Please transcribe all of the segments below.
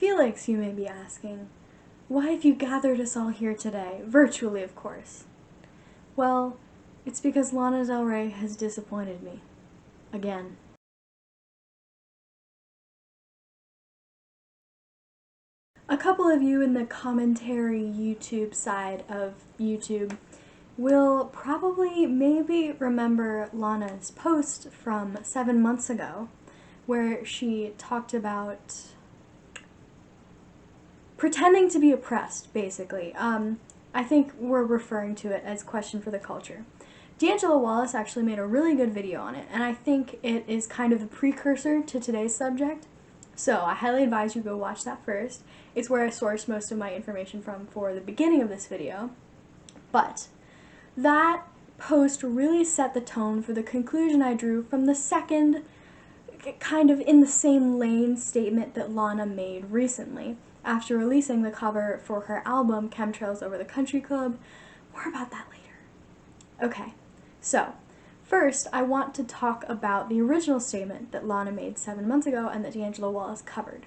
Felix, you may be asking, why have you gathered us all here today? Virtually, of course. Well, it's because Lana del Rey has disappointed me. Again. A couple of you in the commentary YouTube side of YouTube will probably maybe remember Lana's post from 7 months ago where she talked about pretending to be oppressed, basically. I think we're referring to it as Question for the Culture. D'Angelo Wallace actually made a really good video on it, and I think it is kind of the precursor to today's subject. So I highly advise you go watch that first. It's where I sourced most of my information from for the beginning of this video. But that post really set the tone for the conclusion I drew from the second, kind of in the same lane statement that Lana made recently after releasing the cover for her album Chemtrails Over the Country Club. More about that later. Okay, so first I want to talk about the original statement that Lana made 7 months ago and that D'Angelo Wallace covered.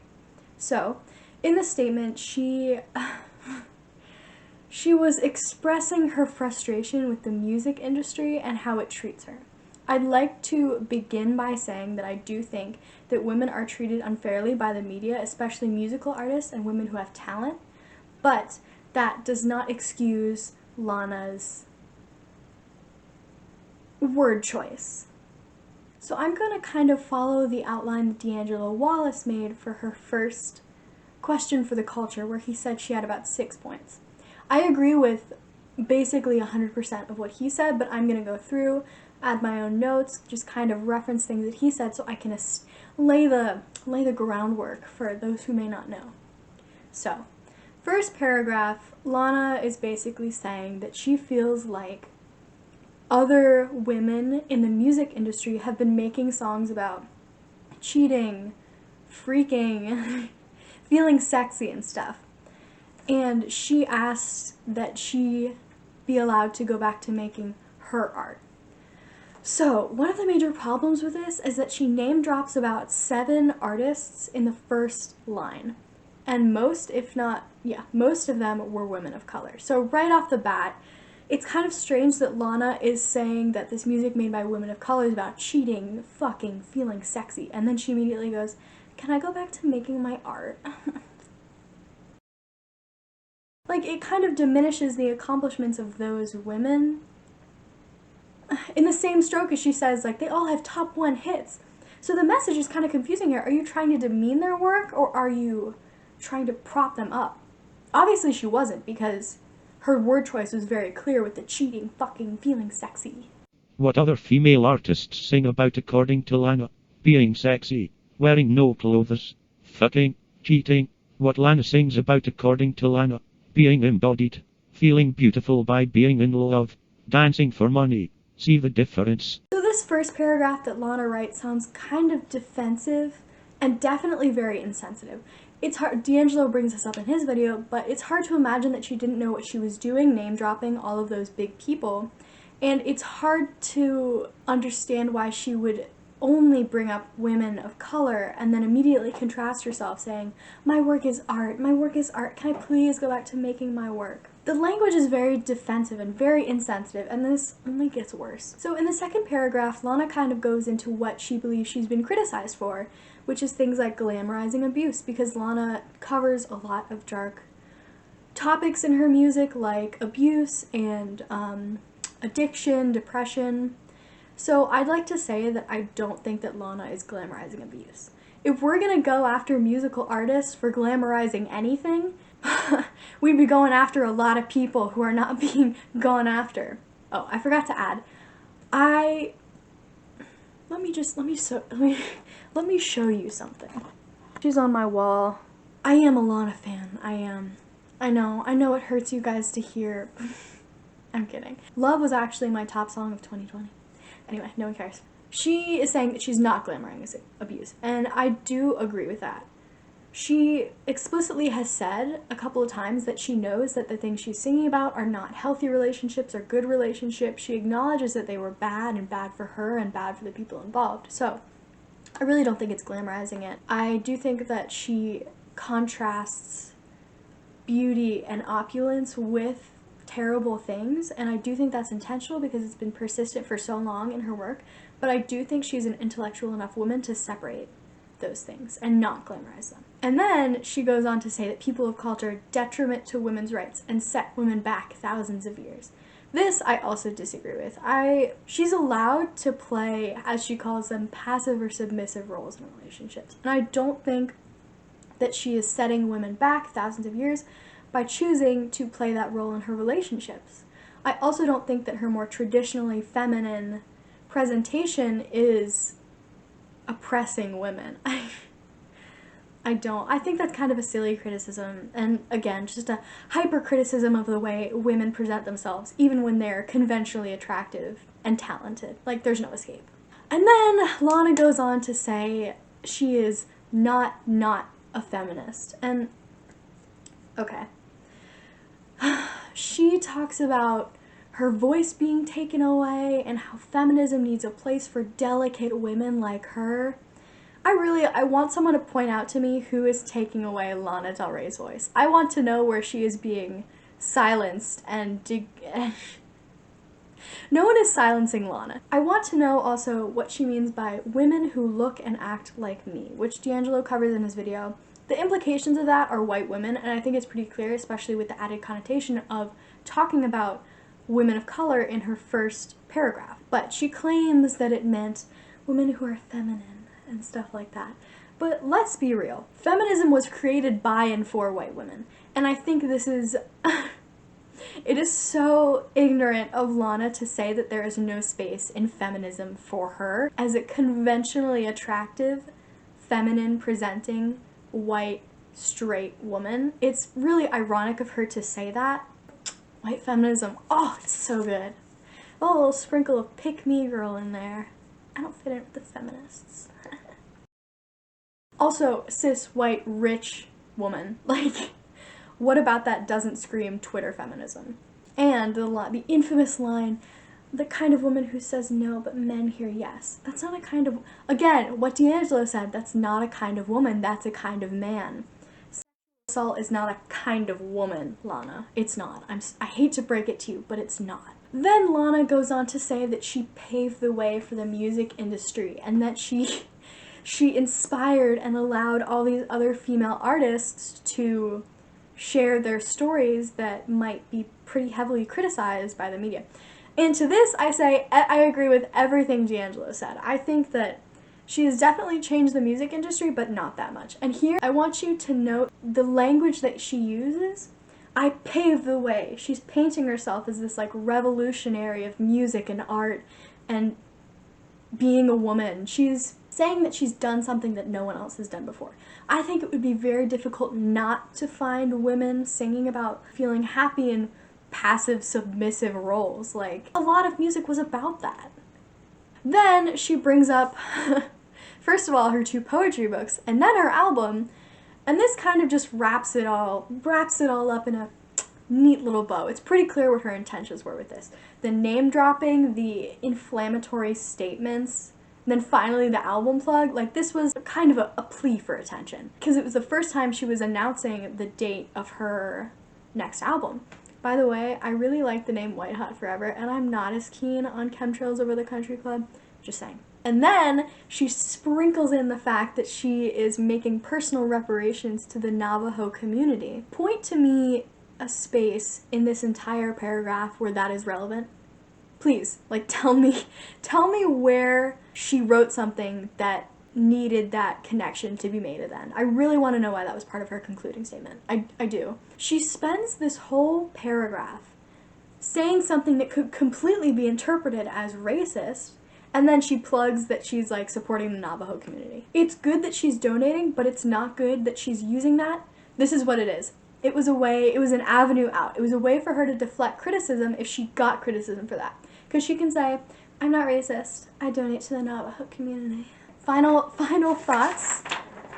So, in the statement, she was expressing her frustration with the music industry and how it treats her. I'd like to begin by saying that I do think that women are treated unfairly by the media, especially musical artists and women who have talent, but that does not excuse Lana's word choice. So I'm going to kind of follow the outline that D'Angelo Wallace made for her first Question for the Culture, where he said she had about 6 points. I agree with basically 100% of what he said, but I'm going to go through, add my own notes, just kind of reference things that he said so I can lay the groundwork for those who may not know. So, first paragraph, Lana is basically saying that she feels like other women in the music industry have been making songs about cheating, freaking, feeling sexy and stuff. And she asked that she be allowed to go back to making her art. So, one of the major problems with this is that she name drops about 7 artists in the first line. And most, if not, most of them were women of color. So right off the bat, it's kind of strange that Lana is saying that this music made by women of color is about cheating, fucking, feeling sexy. And then she immediately goes, can I go back to making my art? Like, it kind of diminishes the accomplishments of those women. In the same stroke as she says, like, they all have top 1 hits. So the message is kind of confusing here. Are you trying to demean their work, or are you trying to prop them up? Obviously she wasn't, because her word choice was very clear with the cheating, fucking, feeling sexy. What other female artists sing about according to Lana? Being sexy, wearing no clothes, fucking, cheating. What Lana sings about according to Lana? Being embodied, feeling beautiful by being in love, dancing for money. See the difference? So this first paragraph that Lana writes sounds kind of defensive and definitely very insensitive. It's hard, D'Angelo brings this up in his video, but it's hard to imagine that she didn't know what she was doing, name dropping all of those big people. And it's hard to understand why she would only bring up women of color and then immediately contrast herself saying, my work is art, can I please go back to making my work? The language is very defensive and very insensitive, and this only gets worse. So in the second paragraph, Lana kind of goes into what she believes she's been criticized for, which is things like glamorizing abuse, because Lana covers a lot of dark topics in her music like abuse and addiction, depression. So I'd like to say that I don't think that Lana is glamorizing abuse. If we're gonna go after musical artists for glamorizing anything, we'd be going after a lot of people who are not being gone after. Oh, I forgot to add. Let me show you something. She's on my wall. I am a Lana fan. I am. I know it hurts you guys to hear. I'm kidding. Love was actually my top song of 2020. Anyway, no one cares. She is saying that she's not glamorizing abuse, and I do agree with that. She explicitly has said a couple of times that she knows that the things she's singing about are not healthy relationships or good relationships. She acknowledges that they were bad and bad for her and bad for the people involved. So I really don't think it's glamorizing it. I do think that she contrasts beauty and opulence with terrible things, and I do think that's intentional because it's been persistent for so long in her work, but I do think she's an intellectual enough woman to separate those things and not glamorize them. And then she goes on to say that people of culture are detriment to women's rights and set women back thousands of years. This I also disagree with. She's allowed to play, as she calls them, passive or submissive roles in relationships. And I don't think that she is setting women back thousands of years by choosing to play that role in her relationships. I also don't think that her more traditionally feminine presentation is oppressing women. I don't. I think that's kind of a silly criticism, and again, just a hyper criticism of the way women present themselves, even when they're conventionally attractive and talented. Like, there's no escape. And then Lana goes on to say she is not a feminist. And, okay. She talks about her voice being taken away and how feminism needs a place for delicate women like her. I want someone to point out to me who is taking away Lana Del Rey's voice. I want to know where she is being silenced and no one is silencing Lana. I want to know also what she means by women who look and act like me, which D'Angelo covers in his video. The implications of that are white women, and I think it's pretty clear, especially with the added connotation of talking about women of color in her first paragraph. But she claims that it meant women who are feminine and stuff like that. But let's be real. Feminism was created by and for white women. And I think this is... it is so ignorant of Lana to say that there is no space in feminism for her as a conventionally attractive, feminine presenting, white, straight woman. It's really ironic of her to say that. White feminism, oh, it's so good. A little sprinkle of pick-me girl in there. I don't fit in with the feminists. Also, cis, white, rich woman. Like, what about that doesn't scream Twitter feminism? And the infamous line, the kind of woman who says no, but men hear yes. That's not a kind of, again, what D'Angelo said, that's not a kind of woman, that's a kind of man. Sexual assault is not a kind of woman, Lana. It's not. I hate to break it to you, but it's not. Then Lana goes on to say that she paved the way for the music industry and that she inspired and allowed all these other female artists to share their stories that might be pretty heavily criticized by the media. And to this, I say, I agree with everything D'Angelo said. I think that she has definitely changed the music industry, but not that much. And here, I want you to note the language that she uses. I paved the way. She's painting herself as this, like, revolutionary of music and art and being a woman. She's saying that she's done something that no one else has done before. I think it would be very difficult not to find women singing about feeling happy in passive, submissive roles. Like, a lot of music was about that. Then she brings up, first of all, her 2 poetry books, and then her album, and this kind of just wraps it all up in a neat little bow. It's pretty clear what her intentions were with this. The name dropping, the inflammatory statements, and then finally the album plug. Like, this was kind of a plea for attention, because it was the first time she was announcing the date of her next album. By the way, I really like the name White Hot Forever, and I'm not as keen on Chemtrails Over the Country Club, just saying. And then she sprinkles in the fact that she is making personal reparations to the Navajo community. Point to me a space in this entire paragraph where that is relevant. Please, like, tell me where she wrote something that needed that connection to be made then. I really want to know why that was part of her concluding statement. I do. She spends this whole paragraph saying something that could completely be interpreted as racist, and then she plugs that she's, like, supporting the Navajo community. It's good that she's donating, but it's not good that she's using that. This is what it is. It was an avenue out. It was a way for her to deflect criticism if she got criticism for that. Because she can say, I'm not racist, I donate to the Navajo community. Final thoughts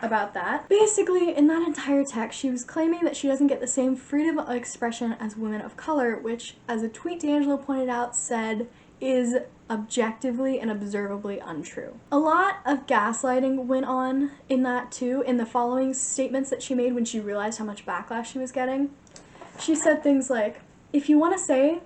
about that. Basically, in that entire text, she was claiming that she doesn't get the same freedom of expression as women of color, which, as a tweet D'Angelo pointed out, said, is objectively and observably untrue. A lot of gaslighting went on in that too, in the following statements that she made when she realized how much backlash she was getting. She said things like, if you want to say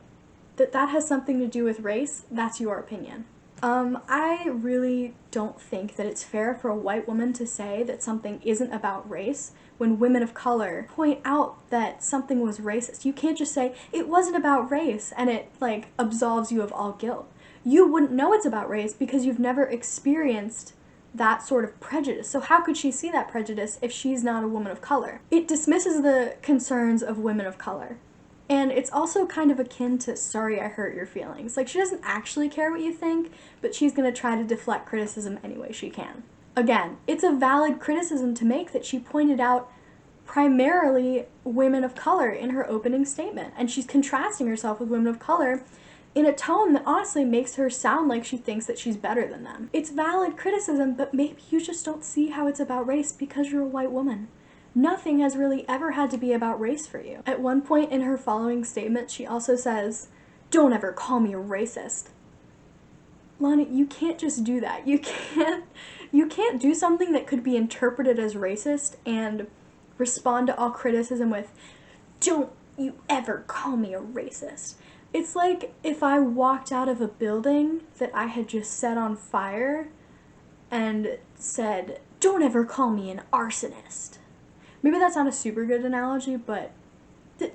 that that has something to do with race, that's your opinion. I really don't think that it's fair for a white woman to say that something isn't about race when women of color point out that something was racist. You can't just say, it wasn't about race, and it, like, absolves you of all guilt. You wouldn't know it's about race because you've never experienced that sort of prejudice. So how could she see that prejudice if she's not a woman of color? It dismisses the concerns of women of color. And it's also kind of akin to, sorry I hurt your feelings. Like, she doesn't actually care what you think, but she's gonna try to deflect criticism any way she can. Again, it's a valid criticism to make that she pointed out primarily women of color in her opening statement, and she's contrasting herself with women of color in a tone that honestly makes her sound like she thinks that she's better than them. It's valid criticism, but maybe you just don't see how it's about race because you're a white woman. Nothing has really ever had to be about race for you. At one point in her following statement, she also says, don't ever call me a racist. Lana, you can't just do that. You can't do something that could be interpreted as racist and respond to all criticism with, don't you ever call me a racist. It's like if I walked out of a building that I had just set on fire and said, don't ever call me an arsonist. Maybe that's not a super good analogy, but the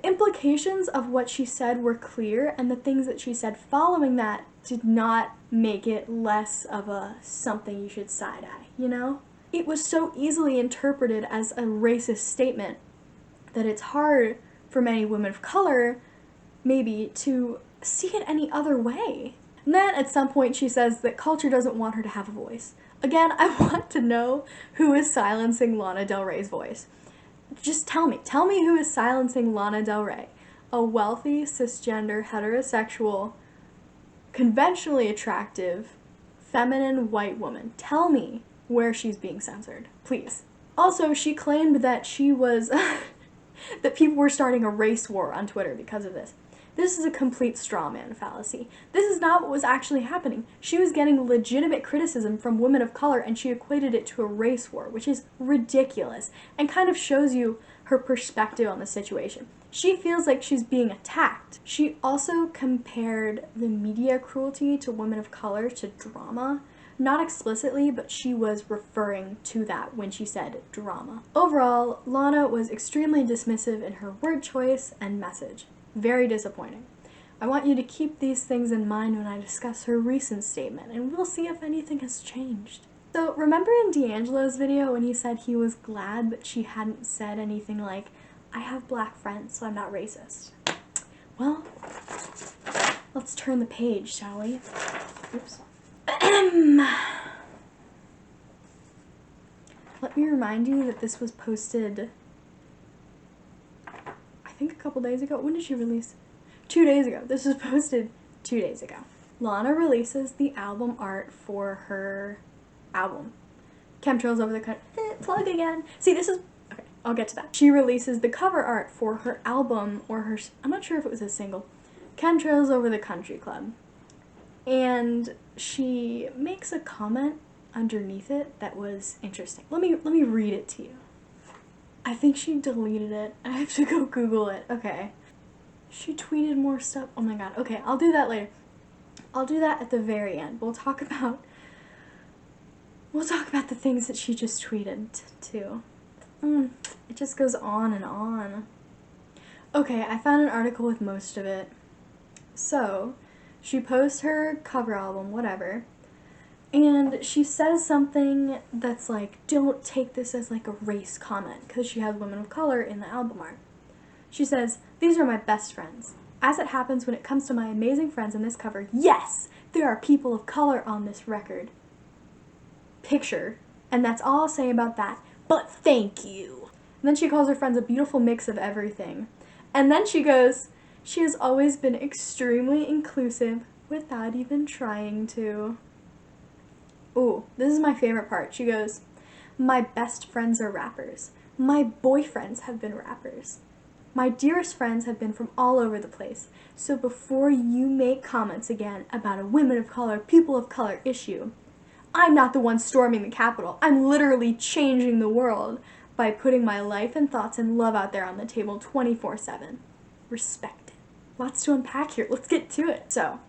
implications of what she said were clear, and the things that she said following that did not make it less of a something you should side-eye, you know? It was so easily interpreted as a racist statement that it's hard for many women of color, maybe, to see it any other way. And then at some point she says that culture doesn't want her to have a voice. Again, I want to know who is silencing Lana Del Rey's voice. Just tell me who is silencing Lana Del Rey. A wealthy, cisgender, heterosexual, conventionally attractive, feminine white woman. Tell me where she's being censored, please. Also, she claimed that she was, that people were starting a race war on Twitter because of this. This is a complete straw man fallacy. This is not what was actually happening. She was getting legitimate criticism from women of color, and she equated it to a race war, which is ridiculous and kind of shows you her perspective on the situation. She feels like she's being attacked. She also compared the media cruelty to women of color to drama. Not explicitly, but she was referring to that when she said drama. Overall, Lana was extremely dismissive in her word choice and message. Very disappointing. I want you to keep these things in mind when I discuss her recent statement, and we'll see if anything has changed. So remember in D'Angelo's video when he said he was glad that she hadn't said anything like, I have black friends, so I'm not racist. Well, let's turn the page, shall we? Oops. Let me remind you that this was posted, I think a couple days ago. When did she release? 2 days ago. This was posted 2 days ago. Lana releases the album art for her album. Chemtrails over the country. Plug again. See, this is, okay, I'll get to that. She releases the cover art for her album, or her, I'm not sure if it was a single, Chemtrails Over the Country Club. And she makes a comment underneath it that was interesting. Let me read it to you. I think she deleted it. I have to go Google it. Okay. She tweeted more stuff. Oh my god. Okay, I'll do that later. I'll do that at the very end. We'll talk about the things that she just tweeted too. It just goes on and on. Okay, I found an article with most of it. So, she posts her cover album, whatever, and she says something that's like, don't take this as like a race comment, because she has women of color in the album art. She says, these are my best friends. As it happens when it comes to my amazing friends in this cover, yes, there are people of color on this record. Picture. And that's all I'll say about that. But thank you. And then she calls her friends a beautiful mix of everything. And then she goes, she has always been extremely inclusive without even trying to. Ooh, this is my favorite part. She goes, my best friends are rappers. My boyfriends have been rappers. My dearest friends have been from all over the place, so before you make comments again about a women of color, people of color issue, I'm not the one storming the Capitol. I'm literally changing the world by putting my life and thoughts and love out there on the table 24/7. Respect it. Lots to unpack here. Let's get to it. So,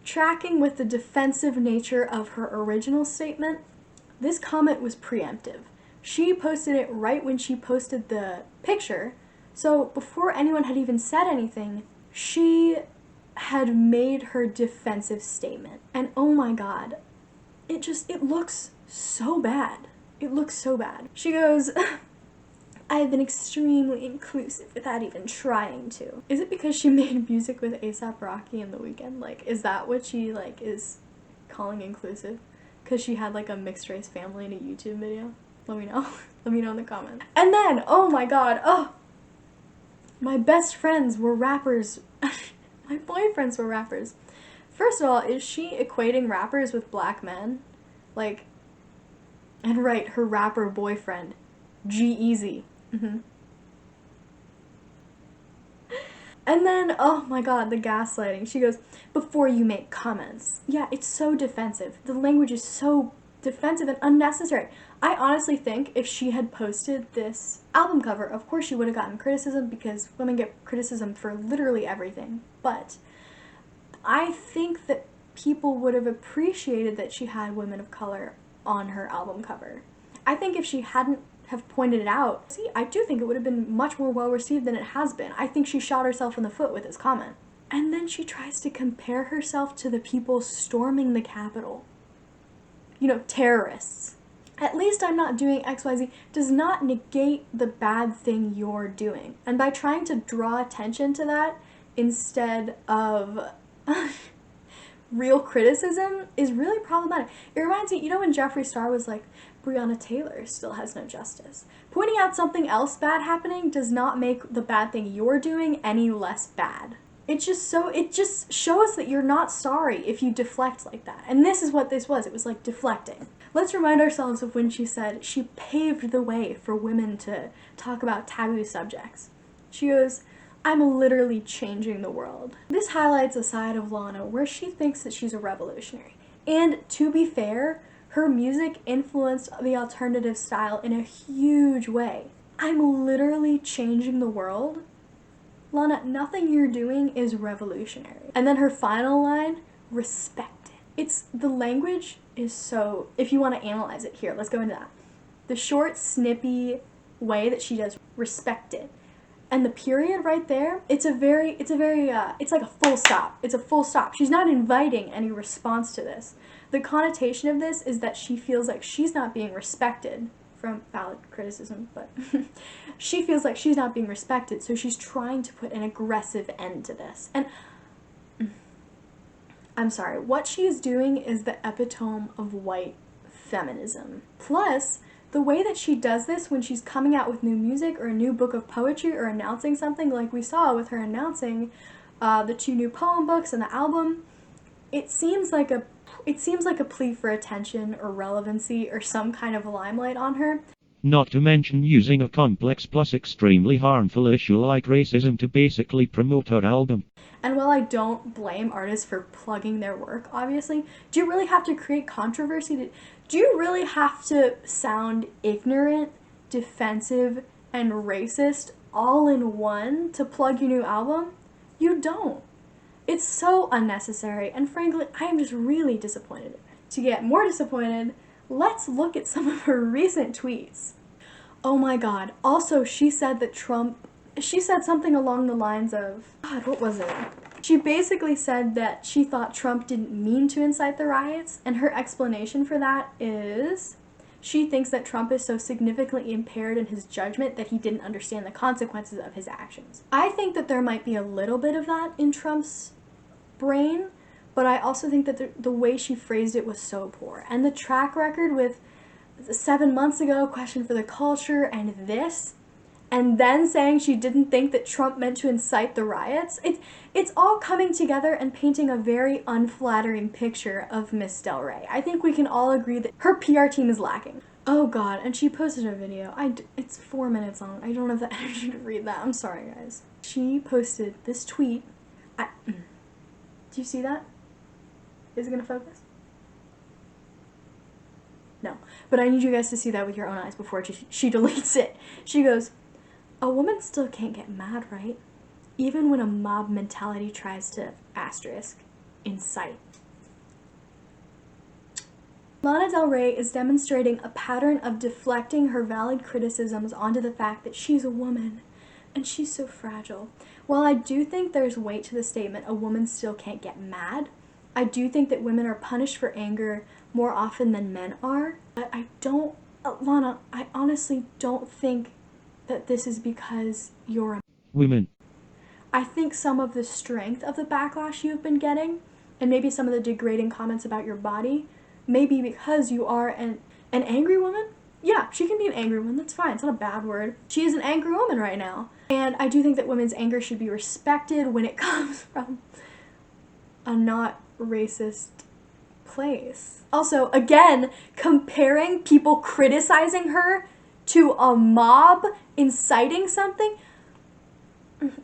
tracking with the defensive nature of her original statement, this comment was preemptive. She posted it right when she posted the picture, so before anyone had even said anything, she had made her defensive statement. And oh my god, it looks so bad. It looks so bad. She goes, I have been extremely inclusive without even trying to. Is it because she made music with A$AP Rocky in The Weeknd? Like, is that what she, like, is calling inclusive? Because she had, like, a mixed race family in a YouTube video? Let me know. Let me know in the comments. And then, oh my god, oh! My best friends were rappers. My boyfriends were rappers. First of all, is she equating rappers with black men? Like, and right, her rapper boyfriend, G-Eazy. And then, oh my god, the gaslighting. She goes, before you make comments. Yeah, it's so defensive. The language is so defensive and unnecessary. I honestly think if she had posted this album cover, of course she would have gotten criticism because women get criticism for literally everything. But I think that people would have appreciated that she had women of color on her album cover. I think if she hadn't have pointed it out, see, I do think it would have been much more well received than it has been. I think she shot herself in the foot with this comment. And then she tries to compare herself to the people storming the Capitol. You know, terrorists. At least I'm not doing XYZ does not negate the bad thing you're doing. And by trying to draw attention to that instead of real criticism is really problematic. It reminds me, you know when Jeffree Star was like, Breonna Taylor still has no justice. Pointing out something else bad happening does not make the bad thing you're doing any less bad. It just shows that you're not sorry if you deflect like that. And this is what this was. It was like deflecting. Let's remind ourselves of when she said she paved the way for women to talk about taboo subjects. She goes, I'm literally changing the world. This highlights a side of Lana where she thinks that she's a revolutionary. And to be fair, her music influenced the alternative style in a huge way. I'm literally changing the world. Lana, nothing you're doing is revolutionary. And then her final line, respect it. The language is so, if you want to analyze it here, let's go into that. The short, snippy way that she does respect it. And the period right there, it's like a full stop. It's a full stop. She's not inviting any response to this. The connotation of this is that she feels like she's not being respected, from valid criticism, but she feels like she's not being respected, so she's trying to put an aggressive end to this. And I'm sorry, what she is doing is the epitome of white feminism. Plus, the way that she does this when she's coming out with new music or a new book of poetry or announcing something like we saw with her announcing the 2 new poem books and the album, it seems like a plea for attention or relevancy or some kind of limelight on her. Not to mention using a complex plus extremely harmful issue like racism to basically promote her album. And while I don't blame artists for plugging their work, obviously, do you really have to create controversy? Do you really have to sound ignorant, defensive, and racist all in one to plug your new album? You don't. It's so unnecessary, and frankly, I am just really disappointed. To get more disappointed, let's look at some of her recent tweets. Oh my god. Also, she said something along the lines of, God, what was it? She basically said that she thought Trump didn't mean to incite the riots, and her explanation for that is she thinks that Trump is so significantly impaired in his judgment that he didn't understand the consequences of his actions. I think that there might be a little bit of that in Trump's brain, but I also think that the way she phrased it was so poor. And the track record with 7 months ago, question for the culture, and this, and then saying she didn't think that Trump meant to incite the riots, it's all coming together and painting a very unflattering picture of Miss Del Rey. I think we can all agree that her PR team is lacking. Oh god, and she posted a video. It's 4 minutes long. I don't have the energy to read that. I'm sorry, guys. She posted this tweet. Do you see that? Is it gonna focus? No. But I need you guys to see that with your own eyes before she deletes it. She goes, "A woman still can't get mad, right? Even when a mob mentality tries to asterisk incite." Lana Del Rey is demonstrating a pattern of deflecting her valid criticisms onto the fact that she's a woman and she's so fragile. While I do think there's weight to the statement, a woman still can't get mad, I do think that women are punished for anger more often than men are. But I don't, Lana, I honestly don't think that this is because you're a women. I think some of the strength of the backlash you've been getting, and maybe some of the degrading comments about your body, may be because you are an angry woman. Yeah, she can be an angry woman, that's fine, it's not a bad word. She is an angry woman right now. And I do think that women's anger should be respected when it comes from a not racist place. Also, again, comparing people criticizing her to a mob inciting something,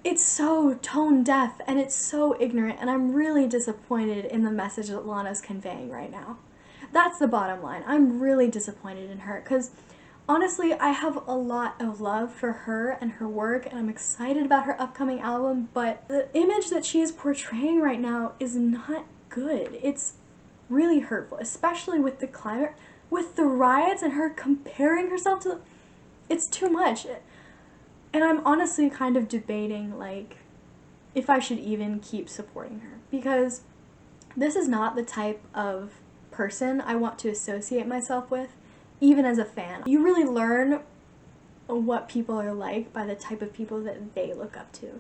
it's so tone deaf and it's so ignorant, and I'm really disappointed in the message that Lana's conveying right now. That's the bottom line. I'm really disappointed in her because honestly, I have a lot of love for her and her work, and I'm excited about her upcoming album, but the image that she is portraying right now is not good. It's really hurtful, especially with the climate, with the riots and her comparing herself to it's too much. And I'm honestly kind of debating, like, if I should even keep supporting her, because this is not the type of person I want to associate myself with, even as a fan. You really learn what people are like by the type of people that they look up to.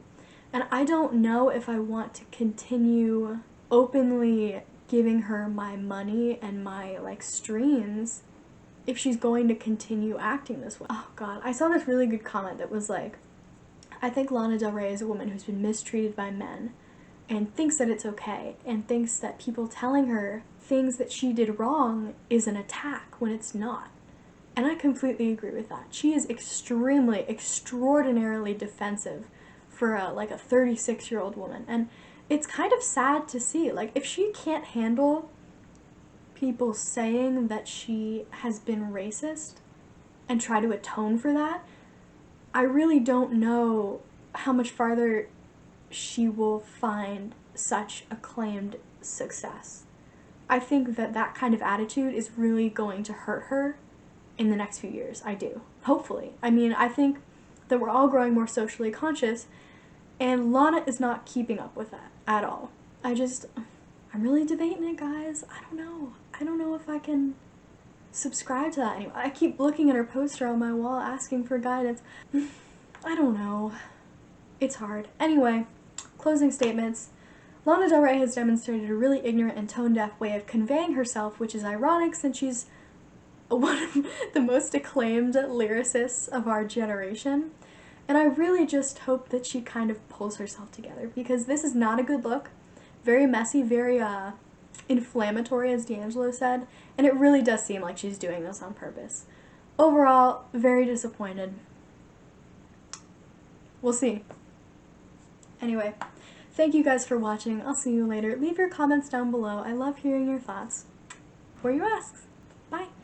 And I don't know if I want to continue openly giving her my money and my, like, streams if she's going to continue acting this way. Oh god, I saw this really good comment that was like, I think Lana Del Rey is a woman who's been mistreated by men and thinks that it's okay, and thinks that people telling her things that she did wrong is an attack when it's not. And I completely agree with that. She is extraordinarily defensive for a 36-year-old woman. And it's kind of sad to see. Like, if she can't handle people saying that she has been racist and try to atone for that, I really don't know how much farther she will find such acclaimed success. I think that that kind of attitude is really going to hurt her in the next few years. I do. Hopefully. I mean, I think that we're all growing more socially conscious, and Lana is not keeping up with that at all. I'm really debating it, guys. I don't know. I don't know if I can subscribe to that anymore. I keep looking at her poster on my wall asking for guidance. I don't know. It's hard. Anyway, closing statements. Lana Del Rey has demonstrated a really ignorant and tone-deaf way of conveying herself, which is ironic since she's one of the most acclaimed lyricists of our generation. And I really just hope that she kind of pulls herself together, because this is not a good look. Very messy, very inflammatory, as D'Angelo said, and it really does seem like she's doing this on purpose. Overall, very disappointed. We'll see. Anyway, thank you guys for watching. I'll see you later. Leave your comments down below. I love hearing your thoughts. Or you ask.